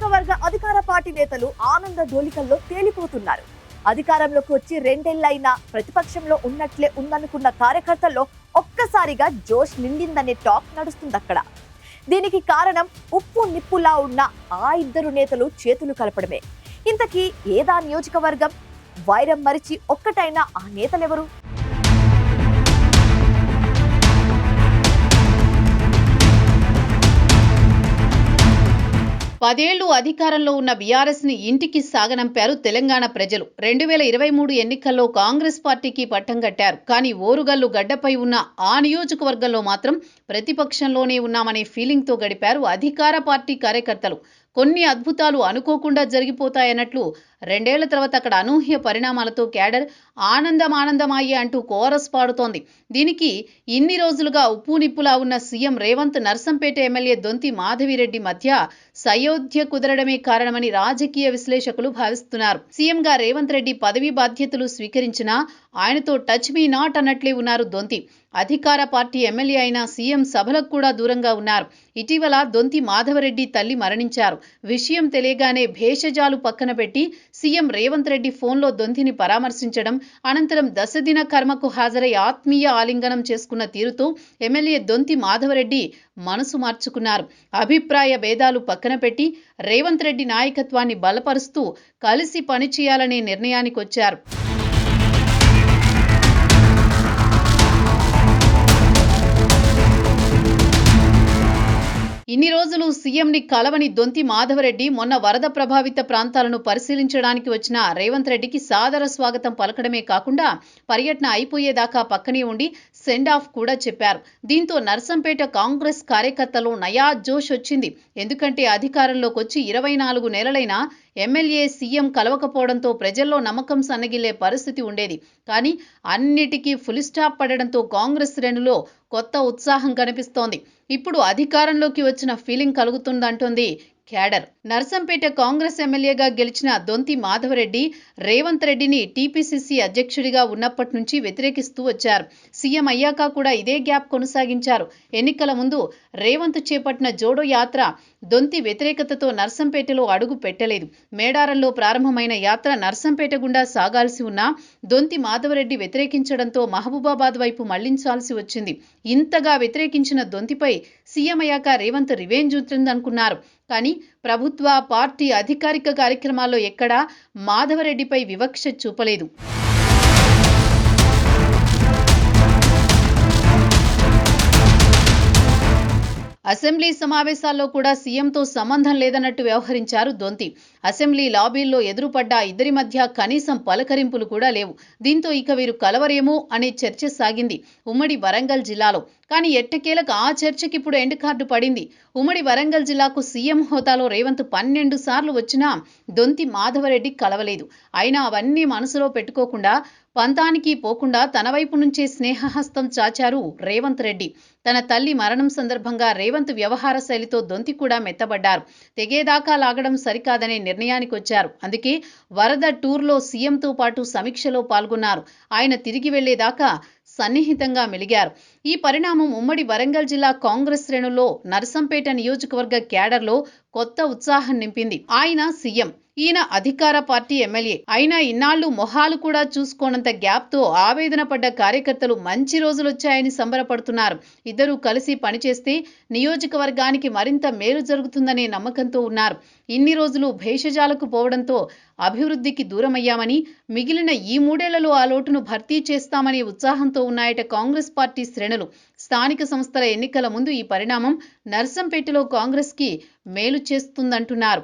నియోజకవర్గ అధికార పార్టీ నేతలు ఆనంద డోలికల్లో తేలిపోతున్నారు. అధికారంలోకి వచ్చి రెండేళ్లైనా ప్రతిపక్షంలో ఉన్నట్లే ఉందనుకున్న కార్యకర్తల్లో ఒక్కసారిగా జోష్ నిండిందనే టాక్ నడుస్తుంది అక్కడ. దీనికి కారణం ఉప్పు నిప్పులా ఉన్న ఆ ఇద్దరు నేతలు చేతులు కలపడమే. ఇంతకీ ఏదా నియోజకవర్గం? వైరం మరిచి ఒక్కటైన ఆ నేతలెవరు? పదేళ్లు అధికారంలో ఉన్న బీఆర్ఎస్ ని ఇంటికి సాగనంపారు తెలంగాణ ప్రజలు. 2023 ఎన్నికల్లో కాంగ్రెస్ పార్టీకి పట్టం కట్టారు. కానీ ఓరుగల్లు గడ్డపై ఉన్న ఆ నియోజకవర్గంలో మాత్రం ప్రతిపక్షంలోనే ఉన్నామనే ఫీలింగ్ తో గడిపారు అధికార పార్టీ కార్యకర్తలు. కొన్ని అద్భుతాలు అనుకోకుండా జరిగిపోతాయన్నట్లు 2 ఏళ్ల తర్వాత అక్కడ అనూహ్య పరిణామాలతో క్యాడర్ ఆనందమానందమాయే అంటూ కోరస్ పాడుతోంది. దీనికి ఇన్ని రోజులుగా ఉప్పు నిప్పులా ఉన్న సీఎం రేవంత్ నర్సంపేట ఎమ్మెల్యే దొంతి మాధవిరెడ్డి మధ్య సయోధ్య కుదరడమే కారణమని రాజకీయ విశ్లేషకులు భావిస్తున్నారు. సీఎంగా రేవంత్ రెడ్డి పదవీ బాధ్యతలు స్వీకరించినా ఆయనతో టచ్ మీ నాట్ అన్నట్లే ఉన్నారు దొంతి. అధికార పార్టీ ఎమ్మెల్యే అయిన సీఎం సభలకు కూడా దూరంగా ఉన్నారు. ఇటీవల దొంతి మాధవరెడ్డి తల్లి మరణించారు. విషయం తెలియగానే భేషజాలు పక్కన పెట్టి సీఎం రేవంత్ రెడ్డి ఫోన్లో దొంతిని పరామర్శించడం, అనంతరం దశదిన కర్మకు హాజరై ఆత్మీయ ఆలింగనం చేసుకున్న తీరుతో ఎమ్మెల్యే దొంతి మాధవరెడ్డి మనసు మార్చుకున్నారు. అభిప్రాయ భేదాలు పక్కన పెట్టి రేవంత్ రెడ్డి నాయకత్వాన్ని బలపరుస్తూ కలిసి పనిచేయాలనే నిర్ణయానికొచ్చారు. ఇన్ని రోజులు సీఎంని కలవని దొంతి మాధవరెడ్డి మొన్న వరద ప్రభావిత ప్రాంతాలను పరిశీలించడానికి వచ్చిన రేవంత్ రెడ్డికి సాదర స్వాగతం పలకడమే కాకుండా పర్యటన అయిపోయేదాకా పక్కనే ఉండి సెండ్ ఆఫ్ కూడా చెప్పారు. దీంతో నర్సంపేట కాంగ్రెస్ కార్యకర్తలు నయా జోష్ వచ్చింది. ఎందుకంటే అధికారంలోకి వచ్చి 24 నెలలైనా ఎమ్మెల్యే సీఎం కలవకపోవడంతో ప్రజల్లో నమ్మకం సన్నగిల్లే పరిస్థితి ఉండేది. కానీ అన్నిటికీ ఫుల్ స్టాప్ పడడంతో కాంగ్రెస్ శ్రేణులో కొత్త ఉత్సాహం కనిపిస్తోంది. ఇప్పుడు అధికారంలోకి వచ్చిన ఫీలింగ్ కలుగుతుందంటోంది క్యాడర్. నర్సంపేట కాంగ్రెస్ ఎమ్మెల్యేగా గెలిచిన దొంతి మాధవరెడ్డి రేవంత్ రెడ్డిని టీపీసీసీ అధ్యక్షుడిగా ఉన్నప్పటి నుంచి వ్యతిరేకిస్తూ వచ్చారు. సీఎం అయ్యాక కూడా ఇదే గ్యాప్ కొనసాగించారు. ఎన్నికల ముందు రేవంత్ చేపట్టిన జోడో యాత్ర దొంతి వ్యతిరేకతతో నర్సంపేటలో అడుగు పెట్టలేదు. మేడారంలో ప్రారంభమైన యాత్ర నర్సంపేట గుండా సాగాల్సి ఉన్నా దొంతి మాధవరెడ్డి వ్యతిరేకించడంతో మహబూబాబాద్ వైపు మళ్లించాల్సి వచ్చింది. ఇంతగా వ్యతిరేకించిన దొంతిపై సీఎం అయ్యాక రేవంత్ రివెంజ్ ఉంటుందనుకున్నారు. కానీ ప్రభుత్వ పార్టీ అధికారిక కార్యక్రమాల్లో ఎక్కడా మాధవరెడ్డిపై వివక్ష చూపలేదు. అసెంబ్లీ సమావేశాల్లో కూడా సీఎంతో సంబంధం లేదన్నట్టు వ్యవహరించారు దొంతి. అసెంబ్లీ లాబీల్లో ఎదురుపడ్డ ఇద్దరి మధ్య కనీసం పలకరింపులు కూడా లేవు. దీంతో ఇక వీరు కలవరేమో అనే చర్చ సాగింది ఉమ్మడి వరంగల్ జిల్లాలో. కానీ ఎట్టకేలకు ఆ చర్చకి ఇప్పుడు ఎండ్ కార్డు పడింది. ఉమ్మడి వరంగల్ జిల్లాకు సీఎం హోదాలో రేవంత్ 12 సార్లు వచ్చినా దొంతి మాధవరెడ్డి కలవలేదు. అయినా అవన్నీ మనసులో పెట్టుకోకుండా పంతానికి పోకుండా తన వైపు నుంచే స్నేహహస్తం చాచారు రేవంత్ రెడ్డి. తన తల్లి మరణం సందర్భంగా రేవంత్ వ్యవహార శైలితో దొంతి కూడా మెత్తబడ్డారు. తెగేదాకా లాగడం సరికాదనే నిర్ణయానికొచ్చారు. అందుకే వరద టూర్లో సీఎంతో పాటు సమీక్షలో పాల్గొన్నారు. ఆయన తిరిగి వెళ్లేదాకా సన్నిహితంగా మెలిగారు. ఈ పరిణామం ఉమ్మడి వరంగల్ జిల్లా కాంగ్రెస్ శ్రేణుల్లో నర్సంపేట నియోజకవర్గ క్యాడర్లో కొత్త ఉత్సాహం నింపింది. ఆయన సీఎం, ఈయన అధికార పార్టీ ఎమ్మెల్యే అయినా ఇన్నాళ్లు మొహాలు కూడా చూసుకోనంత గ్యాప్తో ఆవేదన పడ్డ కార్యకర్తలు మంచి రోజులొచ్చాయని సంబరపడుతున్నారు. ఇద్దరూ కలిసి పనిచేస్తే నియోజకవర్గానికి మరింత మేలు జరుగుతుందనే నమ్మకంతో ఉన్నారు. ఇన్ని రోజులు భేషజాలకు పోవడంతో అభివృద్ధికి దూరమయ్యామని, మిగిలిన ఈ 3 ఏళ్లలో ఆ లోటును భర్తీ చేస్తామనే ఉత్సాహంతో ఉన్నాయట కాంగ్రెస్ పార్టీ శ్రేణులు. స్థానిక సంస్థల ఎన్నికల ముందు ఈ పరిణామం నర్సంపేటలో కాంగ్రెస్కి మేలు చేస్తుందంటున్నారు.